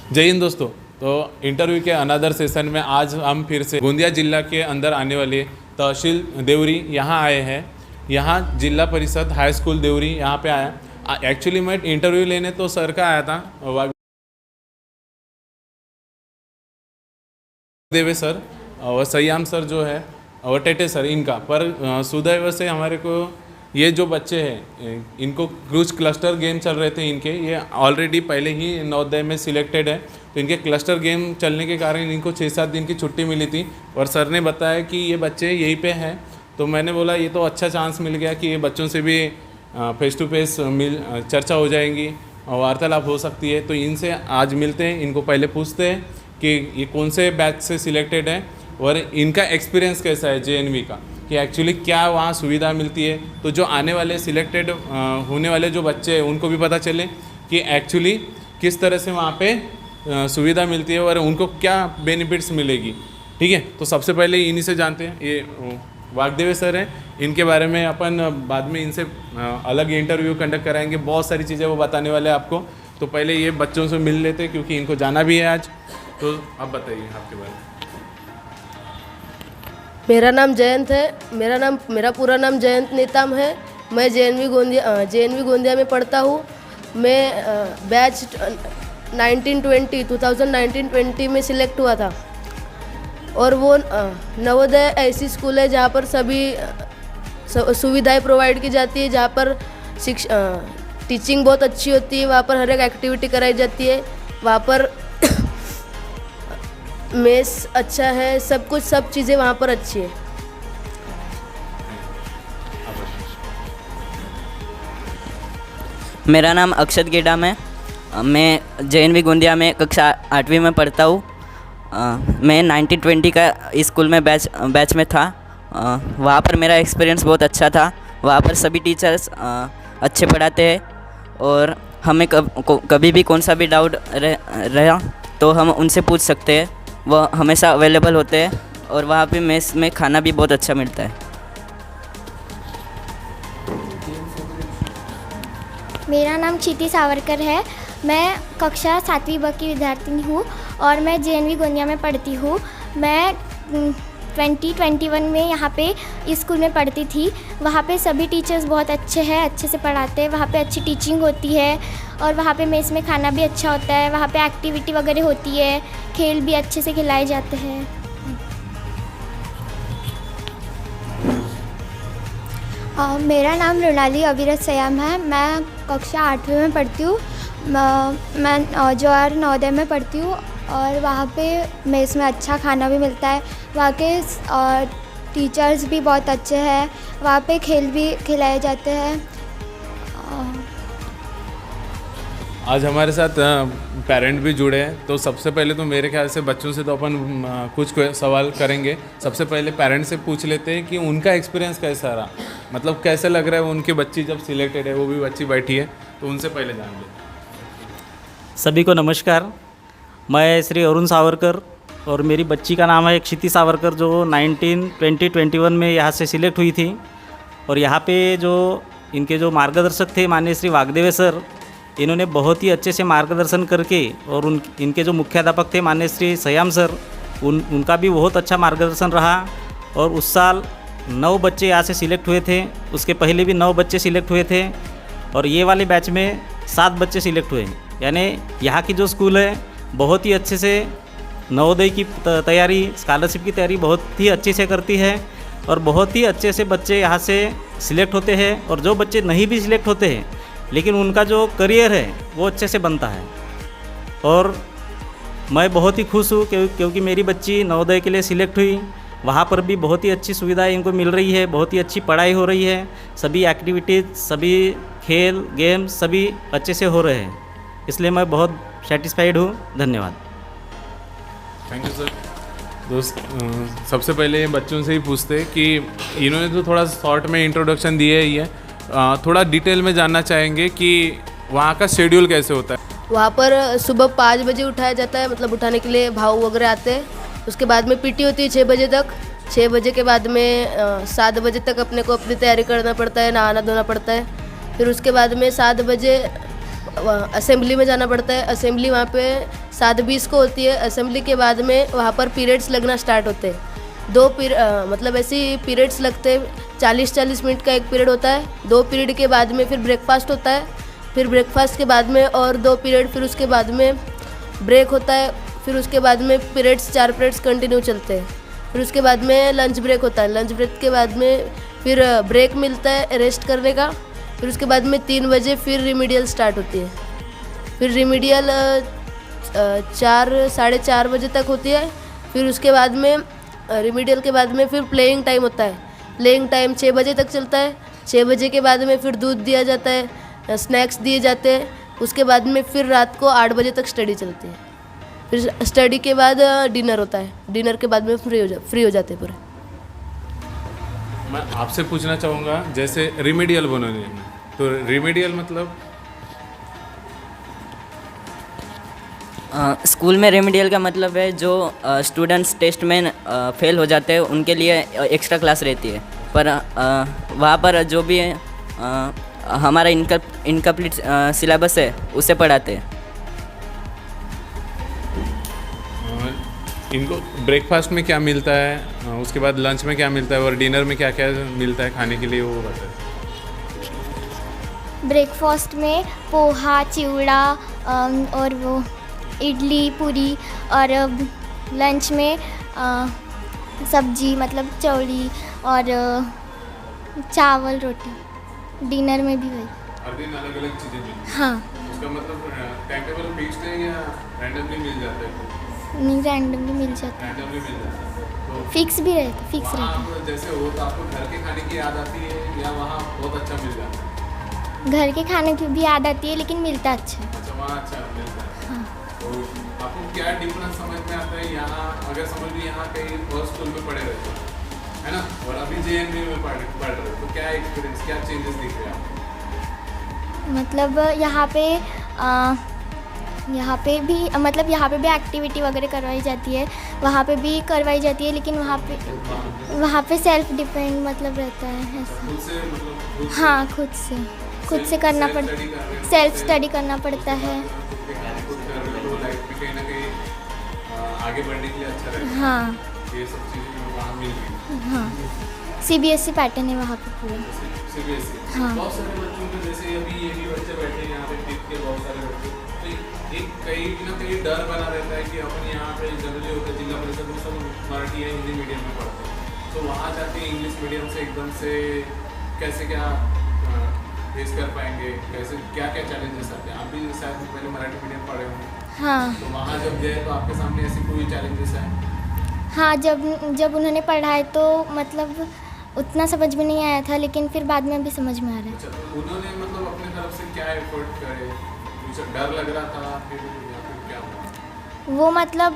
जय हिंद दोस्तों। तो इंटरव्यू के अनदर सेशन में आज हम फिर से गोंदिया जिला के अंदर आने वाले तहसील देवरी यहाँ आए हैं। यहाँ जिला परिषद हाई स्कूल देवरी यहाँ पे आया। एक्चुअली मैं इंटरव्यू लेने तो सर का आया था, वागदेवे सर और सयाम सर जो है और टेटे सर इनका, पर सुदैव से हमारे को ये जो बच्चे हैं इनको कुछ क्लस्टर गेम चल रहे थे इनके, ये ऑलरेडी पहले ही नवोदय में सिलेक्टेड है। तो इनके क्लस्टर गेम चलने के कारण इनको 6-7 दिन की छुट्टी मिली थी और सर ने बताया कि ये बच्चे यहीं पे हैं। तो मैंने बोला ये तो अच्छा चांस मिल गया कि ये बच्चों से भी फेस टू फेस चर्चा हो जाएंगी और वार्तालाप हो सकती है। तो इनसे आज मिलते हैं, इनको पहले पूछते हैं कि ये कौन से बैच से सिलेक्टेड है और इनका एक्सपीरियंस कैसा है जेएनवी का, कि एक्चुअली क्या वहाँ सुविधा मिलती है। तो जो आने वाले सिलेक्टेड होने वाले जो बच्चे हैं उनको भी पता चले कि एक्चुअली किस तरह से वहाँ पे सुविधा मिलती है और उनको क्या बेनिफिट्स मिलेगी। ठीक है, तो सबसे पहले इन्हीं से जानते हैं। ये वागदेवे सर हैं, इनके बारे में अपन बाद में इनसे अलग इंटरव्यू कंडक्ट कराएंगे, बहुत सारी चीज़ें वो बताने वाले हैं आपको। तो पहले ये बच्चों से मिल लेते क्योंकि इनको जाना भी है आज। तो आप बताइए आपके बारे में। मेरा नाम जयंत है। मेरा पूरा नाम जयंत नेताम है। मैं जेएनवी गोंदिया में पढ़ता हूँ। मैं बैच 2019-20 में सिलेक्ट हुआ था और वो नवोदय ऐसी स्कूल है जहाँ पर सभी सुविधाएं प्रोवाइड की जाती है, जहाँ पर टीचिंग बहुत अच्छी होती है, वहाँ पर हर एक एक्टिविटी कराई जाती है, वहाँ पर मेस अच्छा है, सब चीज़ें वहाँ पर अच्छी है। मेरा नाम अक्षत गेडाम है। मैं जेएनवी गोंदिया में कक्षा 8वीं में पढ़ता हूँ। मैं 1920 का इस स्कूल में बैच में था। वहाँ पर मेरा एक्सपीरियंस बहुत अच्छा था। वहाँ पर सभी टीचर्स अच्छे पढ़ाते हैं और हमें कभी भी कौन सा भी डाउट रहा तो हम उनसे पूछ सकते हैं। वह हमेशा अवेलेबल होते हैं और वहाँ पे मेस में खाना भी बहुत अच्छा मिलता है। मेरा नाम क्षिति सावरकर है। मैं कक्षा 7वीं ब की विद्यार्थिनी हूँ और मैं जेएनवी गोंदिया में पढ़ती हूँ। मैं 2021 में यहाँ पे इस स्कूल में पढ़ती थी। वहाँ पे सभी टीचर्स बहुत अच्छे हैं, अच्छे से पढ़ाते हैं। वहाँ पे अच्छी टीचिंग होती है और वहाँ पे मेस में खाना भी अच्छा होता है। वहाँ पे एक्टिविटी वगैरह होती है, खेल भी अच्छे से खिलाए जाते हैं। मेरा नाम रुणाली अविरत सयाम है। मैं कक्षा 8वीं में पढ़ती हूँ। मैं जवाहर नवोदय में पढ़ती हूँ और वहाँ पे मेस में अच्छा खाना भी मिलता है। वहाँ के टीचर्स भी बहुत अच्छे हैं। वहाँ पे खेल भी खिलाए जाते हैं। आज हमारे साथ पेरेंट भी जुड़े हैं। तो सबसे पहले तो मेरे ख्याल से बच्चों से तो अपन कुछ सवाल करेंगे। सबसे पहले पेरेंट से पूछ लेते हैं कि उनका एक्सपीरियंस कैसा रहा, मतलब कैसे लग रहा है उनकी बच्ची जब सिलेक्टेड है, वो भी बच्ची बैठी है, तो उनसे पहले जान लें। सभी को नमस्कार। मैं श्री अरुण सावरकर और मेरी बच्ची का नाम है क्षिति सावरकर, जो 2021 में यहाँ से सिलेक्ट हुई थी। और यहाँ पे जो इनके जो मार्गदर्शक थे माननीय श्री वागदेवे सर, इन्होंने बहुत ही अच्छे से मार्गदर्शन करके, और इनके जो मुख्याध्यापक थे माननीय श्री सयाम सर, उनका भी बहुत अच्छा मार्गदर्शन रहा। और उस साल 9 बच्चे यहाँ से सिलेक्ट हुए थे। उसके पहले भी 9 बच्चे सिलेक्ट हुए थे और ये वाले बैच में 7 बच्चे सिलेक्ट हुए। यानी यहाँ की जो स्कूल है बहुत ही अच्छे से नवोदय की तैयारी, स्कॉलरशिप की तैयारी बहुत ही अच्छे से करती है और बहुत ही अच्छे से बच्चे यहाँ से सिलेक्ट होते हैं। और जो बच्चे नहीं भी सिलेक्ट होते हैं लेकिन उनका जो करियर है वो अच्छे से बनता है। और मैं बहुत ही खुश हूँ क्योंकि मेरी बच्ची नवोदय के लिए सिलेक्ट हुई। वहाँ पर भी बहुत ही अच्छी सुविधाएं इनको मिल रही है, बहुत ही अच्छी पढ़ाई हो रही है, सभी एक्टिविटीज़, सभी खेल गेम सभी अच्छे से हो रहे हैं। इसलिए मैं बहुत सेटिस्फाइड हूँ। धन्यवाद। Thank you sir. दोस्त, सबसे पहले बच्चों से ही पूछते कि इन्होंने तो थोड़ा शॉर्ट में इंट्रोडक्शन दिया ही है, थोड़ा डिटेल में जानना चाहेंगे कि वहाँ का शेड्यूल कैसे होता है। वहाँ पर सुबह 5 बजे उठाया जाता है, मतलब उठाने के लिए भाऊ वगैरह आते हैं। उसके बाद में पीटी होती है 6 बजे तक। 6 बजे के बाद में 7 बजे तक अपने को अपनी तैयारी करना पड़ता है, नहाना धोना पड़ता है। फिर उसके बाद में 7 बजे असेंबली में जाना पड़ता है। असेंबली वहाँ पे 7:20 को होती है असेंबली। के बाद में वहाँ पर पीरियड्स लगना स्टार्ट होते हैं। मतलब ऐसे पीरियड्स लगते हैं, 40-40 मिनट का एक पीरियड होता है। 2 पीरियड के बाद में फिर ब्रेकफास्ट होता है, फिर ब्रेकफास्ट के बाद में और 2 पीरियड, फिर उसके बाद में ब्रेक होता है। फिर उसके बाद में पीरियड्स 4 पीरियड्स कंटिन्यू चलते हैं। फिर उसके बाद में लंच ब्रेक होता है। लंच ब्रेक के बाद में फिर ब्रेक मिलता है रेस्ट करने का। फिर उसके बाद में 3 बजे फिर रिमीडियल स्टार्ट होती है। फिर रिमीडियल 4-4:30 बजे तक होती है। फिर उसके बाद में रिमीडियल के बाद में फिर प्लेइंग टाइम होता है। प्लेइंग टाइम 6 बजे तक चलता है। 6 बजे के बाद में फिर दूध दिया जाता है, स्नैक्स दिए जाते हैं। उसके बाद में फिर रात को 8 बजे तक स्टडी चलती है। फिर स्टडी के बाद डिनर होता है। डिनर के बाद में फ्री हो जाते हैं पूरे। मैं आपसे पूछना चाहूँगा, जैसे रिमीडियल बनोगे, तो रिमीडियल मतलब स्कूल में रेमेडियल का मतलब है जो स्टूडेंट्स टेस्ट में फेल हो जाते हैं उनके लिए एक्स्ट्रा क्लास रहती है। पर वहाँ पर जो भी हमारा इनकम्प्लीट सिलेबस है उसे पढ़ाते हैं। इनको ब्रेकफास्ट में क्या मिलता है, उसके बाद लंच में क्या मिलता है और डिनर में क्या क्या मिलता है खाने के लिए, वो बताएं। ब्रेकफास्ट में पोहा, चिवड़ा और वो इडली, पूरी, और लंच में सब्जी मतलब चौड़ी और चावल, रोटी। डिनर में भी वही। हर दिन अलग अलग चीज़ें मिलती हैं। हाँ, उसका मतलब टाइम टेबल फिक्स्ड है या रैंडमली मिल जाता है? नहीं रैंडमली मिल जाता है। रैंडमली मिल जाता है। तो फिक्स भी रहता, फिक्स वहाँ रहता आप जैसे हो तो आपको घर के खाने की याद आती है या वहाँ बहुत अच्छा मिल जाता है? है। घर के खाने की भी याद आती है लेकिन मिलता अच्छा है। अच्छा, वहाँ अच्छा मिलता है। हाँ। तो आपको क्या डिफरेंस समझ में आता है यहाँ, अगर समझ लो यहाँ कहीं और स्कूल में पढ़े रहते हो, है ना, और अभी JNV में पढ़ रहे हो, तो क्या एक्सपीरियंस, क्या चेंजेस दिख रहे हैं आपको? मतलब यहाँ पे भी मतलब यहाँ पे भी एक्टिविटी वगैरह करवाई जाती है, वहाँ पे भी करवाई जाती है, लेकिन वहाँ पे सेल्फ डिपेंड मतलब रहता है ऐसा। खुद से मतलब हाँ, खुद से करना पड़ता, सेल्फ स्टडी करना पड़ता है। लाइफ में कहीं ना कहीं आगे बढ़ने के लिए अच्छा रहेगा। हाँ ये सब चीज़ें वहाँ मिल रही हैं। हाँ, CBSE पैटर्न है वहाँ पे पूरा। CBSE हाँ। बहुत सारे बच्चों को, जैसे अभी ये भी बच्चे बैठे हैं यहाँ पे टिप के, बहुत सारे बच्चे, तो एक कहीं ना कहीं डर बना रहता है कि अपन यहाँ पे जनरली होता है जिला परिषद में सब मराठी या हिंदी मीडियम में पढ़ते हैं, तो वहाँ जाके इंग्लिश मीडियम से एकदम से कैसे क्या फेस कर पाएंगे, कैसे क्या क्या चैलेंजेस आते हैं? आप भी शायद पहले मराठी मीडियम पढ़े होंगे, हाँ तो वहाँ जब गए तो आपके सामने ऐसी कोई चैलेंजेस आए? हाँ, जब उन्होंने पढ़ाए तो मतलब उतना समझ में नहीं आया था, लेकिन फिर बाद में अभी समझ में आ रहा है। अच्छा, तो उन्होंने मतलब अपने तरफ से क्या एफर्ट करे? कुछ डर लग रहा था फिर या फिर क्या हुआ? वो मतलब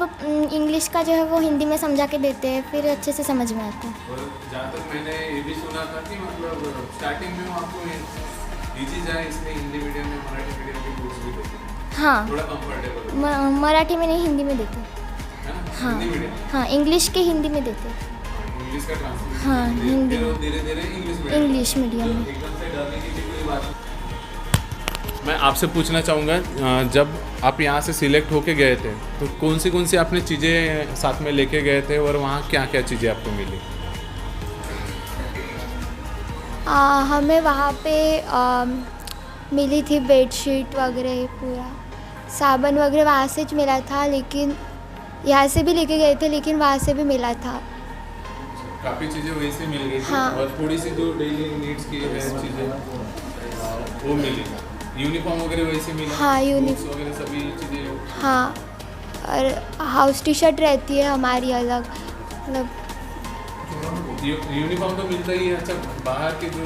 इंग्लिश का जो है वो हिंदी में समझा के देते हैं, फिर अच्छे से समझ में आता है। और जहाँ तक मैंने ये भी सुना था कि मतलब स्टार्टिंग में वो आपको इजी जाए इसलिए हिंदी मीडियम में मराठी मीडियम की बुक्स भी देते हैं, हाँ, थोड़ा कंफर्टेबल मराठी में नहीं, हिंदी में देते हैं। है ना? हाँ हिंदी मीडियम, हाँ, इंग्लिश के हिंदी में देते हैं। इंग्लिश का ट्रांसलेशन, हाँ, हिंदी फिर धीरे धीरे इंग्लिश मीडियम में। एकदम से डरने की भी कोई बात नहीं। मैं आपसे पूछना चाहूँगा, जब आप यहाँ से सिलेक्ट होके गए थे तो कौन सी आपने चीज़ें साथ में लेके गए थे और वहाँ क्या क्या चीज़ें आपको मिली? हमें वहाँ पे मिली थी बेडशीट वगैरह, पूरा साबुन वगैरह वहाँ से ज मिला था, लेकिन यहाँ से भी लेके गए थे, लेकिन वहाँ से भी मिला था। काफ़ी चीज़ें वहीं से मिल गई थी। हाँ। और थोड़ी सी जो डेली नीड्स की है चीज़ें वो मिली। यूनिफॉर्म वगैरह वहीं से मिला? हाँ, बुक्स वगैरह सभी चीज़ें? हाँ, और हाउस टी शर्ट रहती है हमारी अलग, मतलब यूनिफॉर्म तो मिलता ही है। अच्छा, बाहर के जो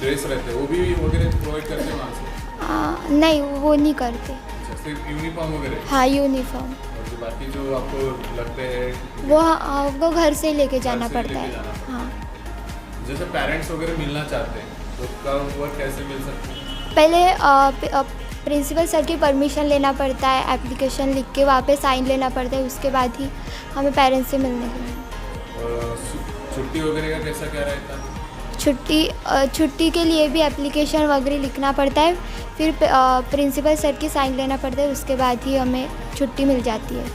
ड्रेस रहते हैं वो भी वगैरह प्रोवाइड करते हैं वहाँ से? नहीं, वो नहीं करते। अच्छा, सिर्फ यूनिफॉर्म वगैरह? हाँ, यूनिफॉर्म और जो बाकी जो आपको लगते हैं वो आपको घर से ही लेके जाना से पड़ता लेके है। जाना पड़ता हाँ, जैसे पेरेंट्स वगैरह मिलना चाहते हैं तो कब और कैसे मिल सकते हैं? पहले प्रिंसिपल सर की परमिशन लेना पड़ता है, एप्लीकेशन लिख के वहाँ पे साइन लेना पड़ता है, उसके बाद ही हमें पेरेंट्स से मिलने के लिए। और छुट्टी वगैरह का कैसा क्या रहता है? छुट्टी के लिए भी एप्लीकेशन वगैरह लिखना पड़ता है, फिर प्रिंसिपल सर की साइन लेना पड़ता है, उसके बाद ही हमें छुट्टी मिल जाती है।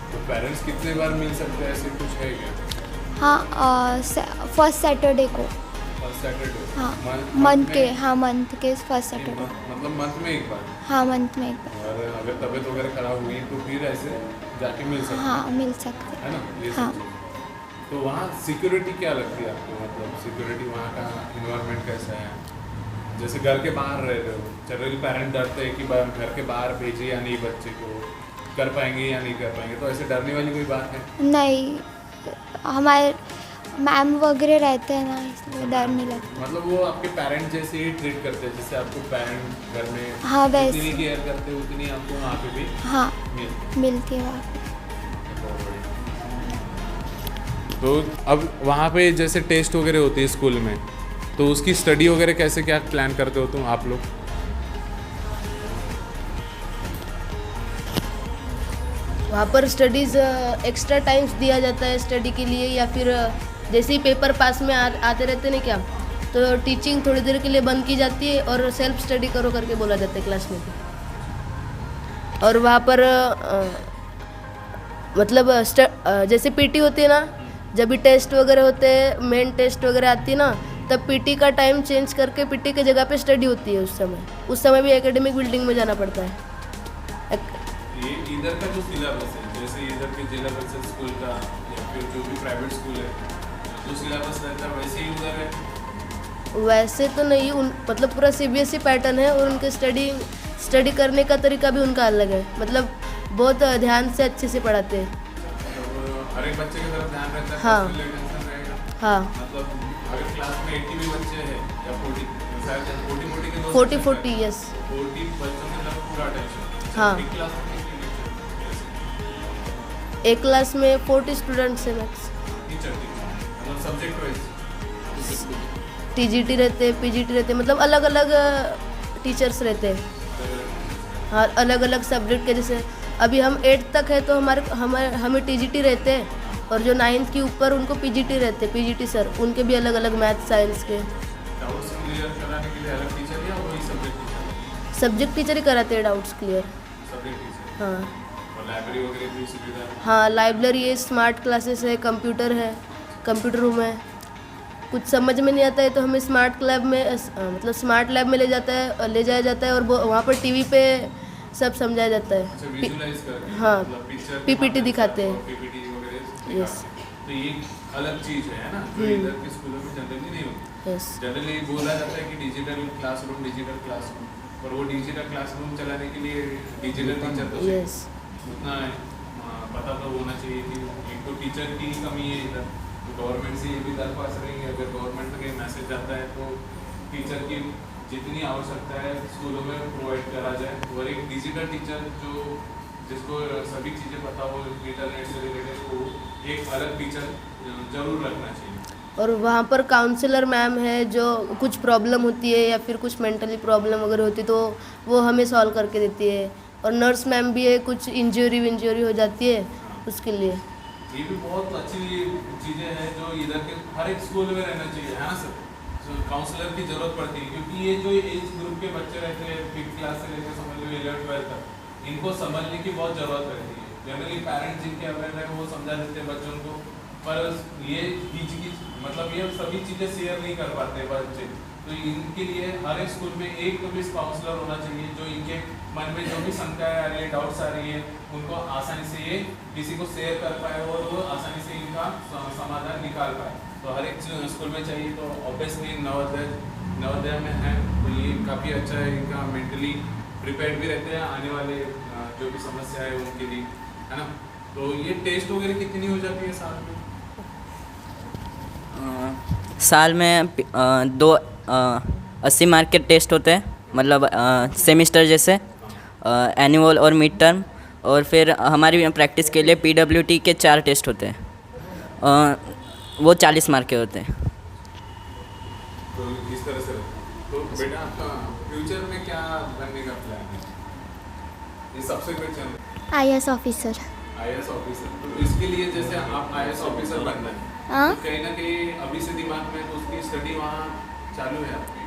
तो पेरेंट्स कितने बार मिल सकते हैं, ऐसे कुछ है क्या? हाँ, फर्स्ट सैटरडे को। First Saturday? हाँ, मंथ मंथ के फर्स्ट सैटरडे। मतलब मंथ में एक बार? हाँ, मंथ में एक बार। और अगर तबीयत वगैरह खराब हुई तो फिर ऐसे जाके मिल सकते हैं? हाँ, मिल सकते है ना, ये हाँ। सब चीज़। तो वहाँ सिक्योरिटी क्या लगती है आपको, मतलब सिक्योरिटी वहाँ का इन्वायरमेंट कैसा है? जैसे घर के बाहर रह रहे हो, जनरली पेरेंट डरते हैं कि घर के बाहर भेजे या नहीं, बच्चे को कर पाएंगे या नहीं कर पाएंगे, तो ऐसे डरने वाली कोई बात है? नहीं, हमारे मैम वगैरह रहते हैं ना, इसलिए डर नहीं लगता। मतलब वो आपके पेरेंट जैसे ही ट्रीट करते हैं, जैसे आपको पेरेंट घर में हाँ, वैसे। जितनी केयर करते हैं उतनी आपको वहाँ पे भी हाँ, मिलती मिलती है वहाँ पे। है। तो अब वहाँ पे जैसे टेस्ट वगैरह होती है स्कूल में, तो उसकी स्टडी वगैरह कैसे क्या प्लान करते हो तुम आप लोग? वहाँ पर स्टडीज़ एक्स्ट्रा टाइम्स दिया जाता है स्टडी के लिए, या फिर जैसे ही पेपर पास में आते रहते नहीं क्या, तो टीचिंग थोड़ी देर के लिए बंद की जाती है और सेल्फ स्टडी करो करके बोला जाता है क्लास में। और वहाँ पर मतलब जैसे पीटी होती है ना, जब भी टेस्ट वगैरह होते हैं, मेन टेस्ट वगैरह आती है ना, तब पीटी का टाइम चेंज करके पीटी की जगह पे स्टडी होती है। उस समय भी एकेडमिक बिल्डिंग में जाना पड़ता है। ये इधर का जो सिलेबस है, जैसे इधर के जिला परिषद स्कूल का या फिर जो भी प्राइवेट स्कूल है, जो सिलेबस रहता है वैसे ही उधर है? वैसे तो नहीं, मतलब पूरा सीबीएसई पैटर्न है, और उनके स्टडी करने का तरीका भी उनका अलग है। मतलब बहुत ध्यान से अच्छे से पढ़ाते हैं। मतलब हर एक बच्चे की तरफ ध्यान रहता है? हाँ। टेंशन रहेगा? हाँ, मतलब अगर क्लास में 80 भी बच्चे हैं या 40, शायद 40 के 40 यस। 40 बच्चों की तरफ पूरा अटेंशन? हाँ। एक क्लास में कितने टीचर? एक क्लास में 40 स्टूडेंट्स है मैक्स। टीचर मतलब सब्जेक्ट वाइज? टीजीटी रहते, पीजीटी रहते, मतलब अलग अलग टीचर्स रहते हैं। हाँ, अलग अलग सब्जेक्ट के। जैसे अभी हम 8th तक है तो हमें टीजीटी रहते हैं, और जो 9th के ऊपर उनको पीजीटी रहते हैं, पीजीटी सर, उनके भी अलग अलग मैथ साइंस के। डाउट्स क्लियर कराने के लिए अलग टीचर या वही सब्जेक्ट टीचर? सब्जेक्ट टीचर ही कराते हैं डाउट्स क्लियर। Subject teacher. हाँ और लाइब्रेरी वगैरह की सुविधा है? हाँ, लाइब्रेरी है, स्मार्ट क्लासेस है, कंप्यूटर है, कंप्यूटर रूम है। कुछ समझ में नहीं आता है तो हमें स्मार्ट लैब में मतलब स्मार्ट लैब में ले जाया जाता है, और वहाँ पर टीवी पे सब समझाया जाता है। अच्छा, विजुअलाइज करके? हाँ, मतलब पिक्चर पीपीटी दिखाते हैं। पीपीटी वगैरह Yes. दिखाते हैं। तो ये अलग चीज़ है ना, जो इधर के स्कूलों में जनरली नहीं होती। यस। जनरली बोला जाता है कि डिजिटल क्लासरूम, पर वो डिजिटल क्लासरूम चलाने के लिए डिजिटल टीचर तो चाहिए। यस। उतना पता तो होना चाहिए कि एक तो टीचर की कमी है इधर, तो गवर्नमेंट से ये भी दरख्वास्त रहेंगे, अगर गवर्नमेंट का मैसेज आता है तो टीचर की जितनी आवश्यकता है स्कूलों में प्रोवाइड करा जाए, और एक डिजिटल टीचर जिसको सभी चीज़ें पता हो इंटरनेट से रिलेटेड, तो एक अलग टीचर जरूर रखना चाहिए। और वहाँ पर काउंसलर मैम है, जो कुछ प्रॉब्लम होती है या फिर कुछ मेंटली प्रॉब्लम वगैरह होती है तो वो हमें सॉल्व करके देती है। और नर्स मैम भी है, कुछ इंजरी हो जाती है उसके लिए। ये भी बहुत अच्छी चीज़ें हैं जो इधर के हर एक स्कूल में रहना चाहिए, है ना सर? काउंसलर की ज़रूरत पड़ती है, क्योंकि ये जो एज ग्रुप के बच्चे रहते हैं 5th क्लास से लेकर समझ लो 11th-12th तक, इनको समझने की बहुत ज़रूरत रहती है। जनरली पेरेंट्स जिनके अवेयर है वो समझा देते हैं बच्चों को, पर ये मतलब ये सभी चीज़ें शेयर नहीं कर पाते बच्चे। तो इनके लिए हर एक स्कूल में एक तो भी काउंसलर होना चाहिए, जो इनके मन में जो भी शंकाएँ आ रही है, डाउट्स आ रही है, उनको आसानी से ये किसी को शेयर कर पाए और वो आसानी से इनका समाधान निकाल पाए। तो हर एक स्कूल में चाहिए। तो ऑब्वियसली नवोदय में है तो ये काफ़ी अच्छा है, इनका मेंटली प्रिपेयर्ड भी रहते हैं आने वाले जो भी समस्या है उनके लिए, है ना? तो ये टेस्ट वगैरह कितनी हो जाती है साल में? साल में 2 80 मार्क के टेस्ट होते हैं, मतलब सेमिस्टर जैसे एनुअल और मिड टर्म, और फिर हमारी प्रैक्टिस के लिए PWT के 4 टेस्ट होते हैं, वो 40 मार्क के होते हैं। तो इस तरह से तो बेटा आपका फ्यूचर में क्या बनने का प्लान है? ये सबसे question IAS officer. IAS officer. तो इसके लिए जैसे आप IAS ऑफिसर बनना है हाँ तो कहीं ना कहीं अभी से दिमाग में तो उसकी स्टडी वहाँ चालू है आपकी,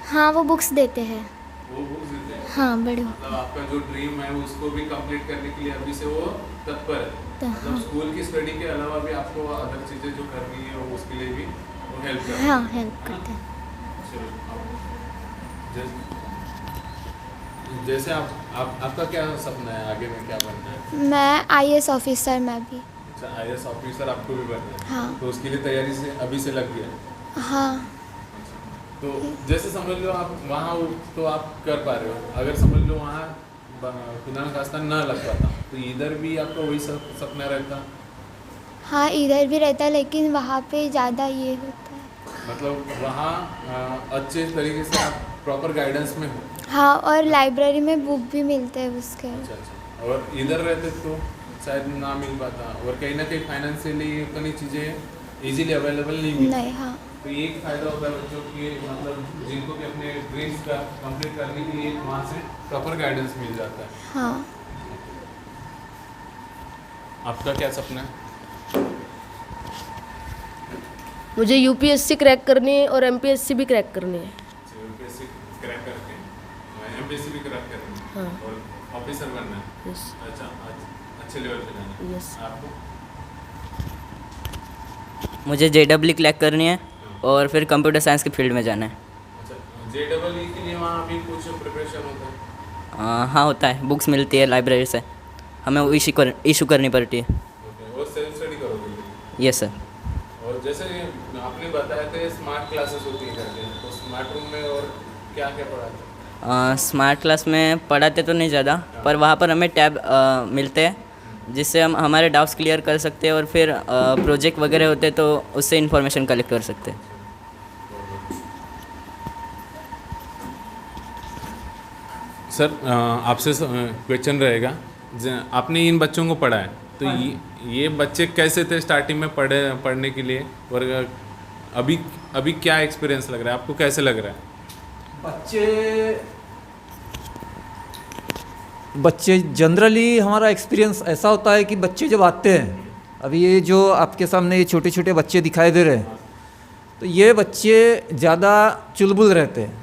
हाँ, वो बुक्स देते हैं। वो बुक्स देते हैं। हाँ, बड़े मतलब आपका जो ड्रीम है उसको भी कंप्लीट करने के लिए अभी से वो तत्पर है। तो मतलब हाँ। स्कूल की स्टडी के अलावा भी आपको अदर चीज़ें जो करनी है वो उसके लिए भी वो हेल्प कर रहे हाँ, हैं। हेल्प करते हैं। चलो, जैसे आप आपका क्या सपना है, आगे में क्या बनना है? मैं आईएएस ऑफिसर, मैं भी। अच्छा, आईएएस ऑफिसर आपको भी बनना है। हाँ। तो उसके लिए तैयारी से अभी से लग गया। हाँ, तो जैसे समझ लो आप वहाँ हो तो आप कर पा रहे हो, अगर समझ लो वहाँ खुदा न खास्ता ना लग पाता तो इधर भी आपका वही सपना रहता। हाँ, इधर भी रहता है लेकिन वहाँ पे ज़्यादा ये होता है। मतलब वहाँ अच्छे तरीके से आप प्रॉपर गाइडेंस में हो। हाँ, और लाइब्रेरी में बुक भी मिलते हैं उसके। अच्छा, और इधर रहते तो शायद ना मिल पाता, और कहीं ना कहीं फाइनेंशियली उतनी चीज़ें इजीली अवेलेबल नहीं मिलती। नहीं, हाँ। तो ये एक फ़ायदा होता है बच्चों की, मतलब जिनको भी अपने ड्रीम्स का कंप्लीट करने के लिए वहाँ से प्रॉपर गाइडेंस मिल जाता है। हाँ, आपका क्या सपना है? मुझे यूपीएससी क्रैक करनी है और एमपीएससी भी क्रैक करनी है। यूपीएससी क्रैक करके एमपीएससी भी क्रैक करनी है हाँ। और ऑफिसर बनना है। यस। अच्छा, अच्छे लेवल पे जाना है। यस। आपको? मुझे JEE क्रैक करनी है और फिर कंप्यूटर साइंस की फील्ड में जाना है। अच्छा, JEE के लिए वहाँ अभी कुछ प्रिपरेशन होता है? हाँ, होता है, बुक्स मिलती है लाइब्रेरी से, हमें वो इशू करनी पड़ती है। ओके, और सेल्फ स्टडी करोगे? Yes sir. और जैसे आपने बताया था स्मार्ट क्लासेस होती है करके, तो स्मार्ट रूम में और क्या क्या पढ़ाते हैं? स्मार्ट क्लास में पढ़ाते तो नहीं ज़्यादा, पर वहाँ पर हमें टैब मिलते हैं जिससे हम हमारे डाउट्स क्लियर कर सकते हैं, और फिर प्रोजेक्ट वगैरह होते हैं तो उससे इन्फॉर्मेशन कलेक्ट कर सकते हैं। सर, आपसे क्वेश्चन रहेगा, आपने इन बच्चों को पढ़ा है तो ये बच्चे कैसे थे स्टार्टिंग में पढ़ने के लिए, और अभी क्या एक्सपीरियंस लग रहा है आपको, कैसे लग रहा है? बच्चे जनरली हमारा एक्सपीरियंस ऐसा होता है कि बच्चे जब आते हैं, अभी ये जो आपके सामने ये छोटे छोटे बच्चे दिखाई दे रहे हैं, तो ये बच्चे ज़्यादा चुलबुल रहते हैं।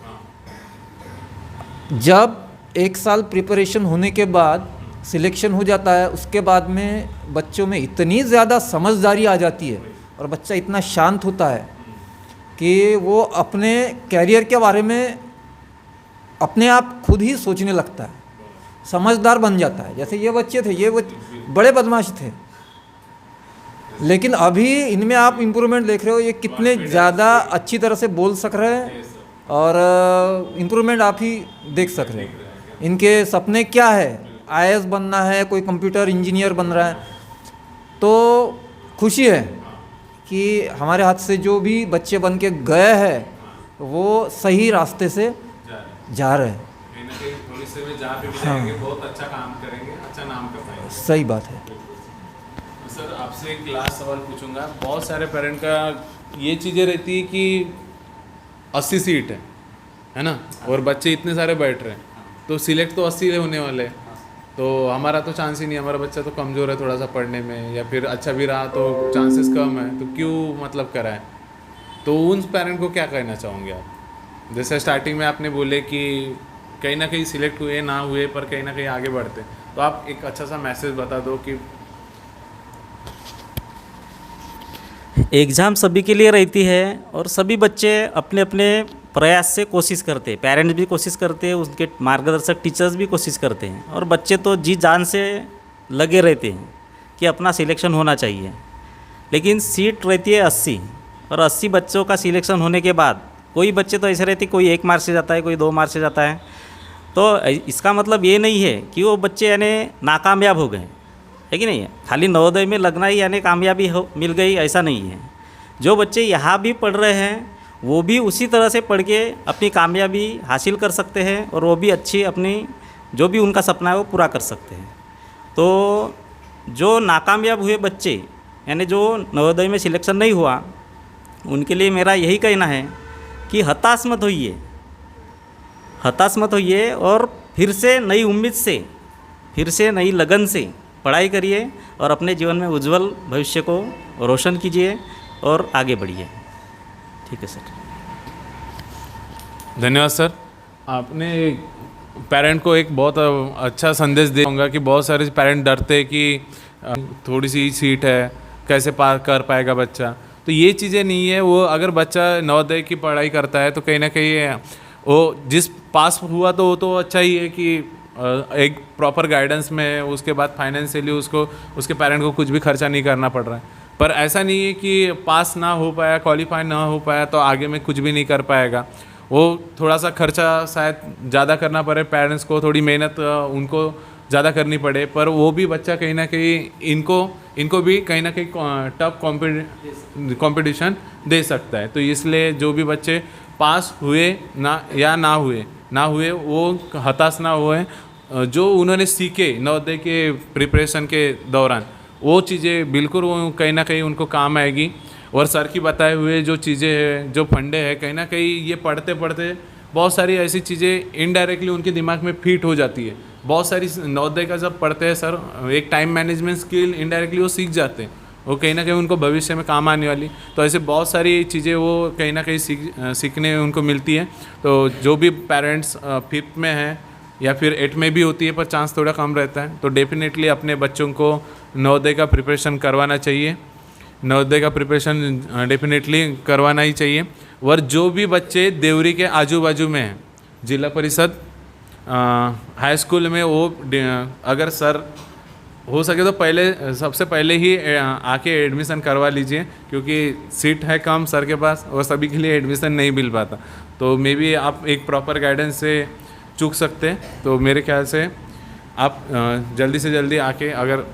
जब 1 साल प्रिपरेशन होने के बाद सिलेक्शन हो जाता है, उसके बाद में बच्चों में इतनी ज़्यादा समझदारी आ जाती है और बच्चा इतना शांत होता है कि वो अपने कैरियर के बारे में अपने आप खुद ही सोचने लगता है, समझदार बन जाता है। जैसे ये बच्चे थे, ये बड़े बदमाश थे, लेकिन अभी इनमें आप इम्प्रूवमेंट देख रहे हो, ये कितने ज़्यादा अच्छी तरह से बोल सक रहे हैं, और इम्प्रूवमेंट आप ही देख सक रहे हो। इनके सपने क्या है, आईएएस बनना है, कोई कंप्यूटर इंजीनियर बन रहा है, तो खुशी है कि हमारे हाथ से जो भी बच्चे बन के गए हैं वो सही रास्ते से जा रहे हैं। कहीं ना कहीं भविष्य में जहाँ पे भी जाएंगे बहुत अच्छा काम करेंगे, अच्छा नाम कर पाएंगे। सही बात है। सर, आपसे एक लास्ट सवाल पूछूंगा। बहुत सारे पेरेंट का ये चीज़ें रहती है कि 80 सीट है ना, और बच्चे इतने सारे बैठ रहे हैं, तो सिलेक्ट तो 80 होने वाले हैं, तो हमारा तो चांस ही नहीं, हमारा बच्चा तो कमज़ोर है थोड़ा सा पढ़ने में, या फिर अच्छा भी रहा तो चांसेस कम है, तो क्यों मतलब कराएं? तो उन पेरेंट को क्या कहना चाहोगे आप? जैसे स्टार्टिंग में आपने बोले कि कहीं ना कहीं सिलेक्ट हुए ना हुए पर कहीं ना कहीं आगे बढ़ते, तो आप एक अच्छा सा मैसेज बता दो कि एग्ज़ाम सभी के लिए रहती है और सभी बच्चे अपने अपने प्रयास से कोशिश करते हैं, पेरेंट्स भी कोशिश करते हैं, उनके मार्गदर्शक टीचर्स भी कोशिश करते हैं, और बच्चे तो जी जान से लगे रहते हैं कि अपना सिलेक्शन होना चाहिए। लेकिन सीट रहती है 80, और 80 बच्चों का सिलेक्शन होने के बाद कोई बच्चे तो ऐसे रहते, कोई 1 मार्क्स से जाता है, कोई 2 मार्क्स से जाता है, तो इसका मतलब ये नहीं है कि वो बच्चे यानी नाकामयाब हो गए, है कि नहीं है। खाली नवोदय में लगना ही यानी कामयाबी हो मिल गई, ऐसा नहीं है। जो बच्चे यहाँ भी पढ़ रहे हैं वो भी उसी तरह से पढ़ के अपनी कामयाबी हासिल कर सकते हैं, और वो भी अच्छी अपनी जो भी उनका सपना है वो पूरा कर सकते हैं। तो जो नाकामयाब हुए बच्चे यानी जो नवोदय में सिलेक्शन नहीं हुआ, उनके लिए मेरा यही कहना है कि हताश मत होइए, हताश मत होइए, और फिर से नई उम्मीद से, फिर से नई लगन से पढ़ाई करिए और अपने जीवन में उज्जवल भविष्य को रोशन कीजिए। और आगे बढ़िए। ठीक है सर। धन्यवाद सर। आपने पेरेंट को एक बहुत अच्छा संदेश दिया होगा कि बहुत सारे पेरेंट डरते हैं कि थोड़ी सी सीट है, कैसे पार कर पाएगा बच्चा। तो ये चीज़ें नहीं है। वो अगर बच्चा नवोदय की पढ़ाई करता है तो कहीं ना कहीं वो जिस पास हुआ तो वो तो अच्छा ही है कि एक प्रॉपर गाइडेंस में है। उसके बाद फाइनेंशियली उसको उसके पेरेंट को कुछ भी खर्चा नहीं करना पड़ रहा है। पर ऐसा नहीं है कि पास ना हो पाया, क्वालिफाई ना हो पाया तो आगे में कुछ भी नहीं कर पाएगा। वो थोड़ा सा खर्चा शायद ज़्यादा करना पड़े, पेरेंट्स को थोड़ी मेहनत उनको ज़्यादा करनी पड़े, पर वो भी बच्चा कहीं ना कहीं इनको भी कहीं ना कहीं टफ कंपटीशन दे सकता है। तो इसलिए जो भी बच्चे पास हुए ना हुए वो हताश ना हुए। जो उन्होंने सीखे नवोदय के प्रिपरेशन के दौरान वो चीज़ें बिल्कुल वो कहीं ना कहीं उनको काम आएगी। और सर की बताए हुए जो चीज़ें हैं, जो फंडे हैं, कहीं ना कहीं ये पढ़ते पढ़ते बहुत सारी ऐसी चीज़ें इनडायरेक्टली उनके दिमाग में फिट हो जाती है। बहुत सारी नवोदय का जब पढ़ते हैं सर, एक टाइम मैनेजमेंट स्किल इनडायरेक्टली वो सीख जाते हैं। वो कहीं ना कहीं उनको भविष्य में काम आने वाली। तो ऐसे बहुत सारी चीज़ें वो कहीं ना कहीं सीखने उनको मिलती है। तो जो भी पेरेंट्स 5th में हैं या फिर 8 में भी होती है पर चांस थोड़ा कम रहता है, तो डेफिनेटली अपने बच्चों को नवोदय का प्रिपरेशन करवाना चाहिए। नवोदय का प्रिपरेशन डेफिनेटली करवाना ही चाहिए। और जो भी बच्चे देवरी के आजू बाजू में हैं, जिला परिषद हाई स्कूल में, वो अगर सर हो सके तो सबसे पहले ही आके एडमिशन करवा लीजिए, क्योंकि सीट है कम सर के पास और सभी के लिए एडमिशन नहीं मिल पाता। तो मे बी आप एक प्रॉपर गाइडेंस से चूक सकते हैं। तो मेरे ख्याल से आप जल्दी से जल्दी आके अगर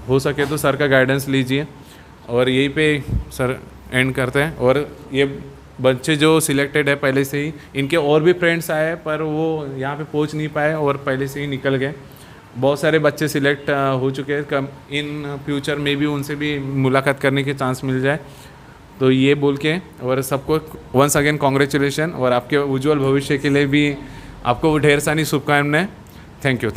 हो सके तो सर का गाइडेंस लीजिए। और यहीं पे सर एंड करते हैं। और ये बच्चे जो सिलेक्टेड है पहले से ही, इनके और भी फ्रेंड्स आए पर वो यहाँ पे पहुँच नहीं पाए और पहले से ही निकल गए। बहुत सारे बच्चे सिलेक्ट हो चुके हैं। इन फ्यूचर में भी उनसे भी मुलाकात करने के चांस मिल जाए। तो ये बोल के और सबको वंस अगेन कॉन्ग्रेचुलेशन, और आपके उज्जवल भविष्य के लिए भी आपको ढेर सारी शुभकामनाएं। Thank you.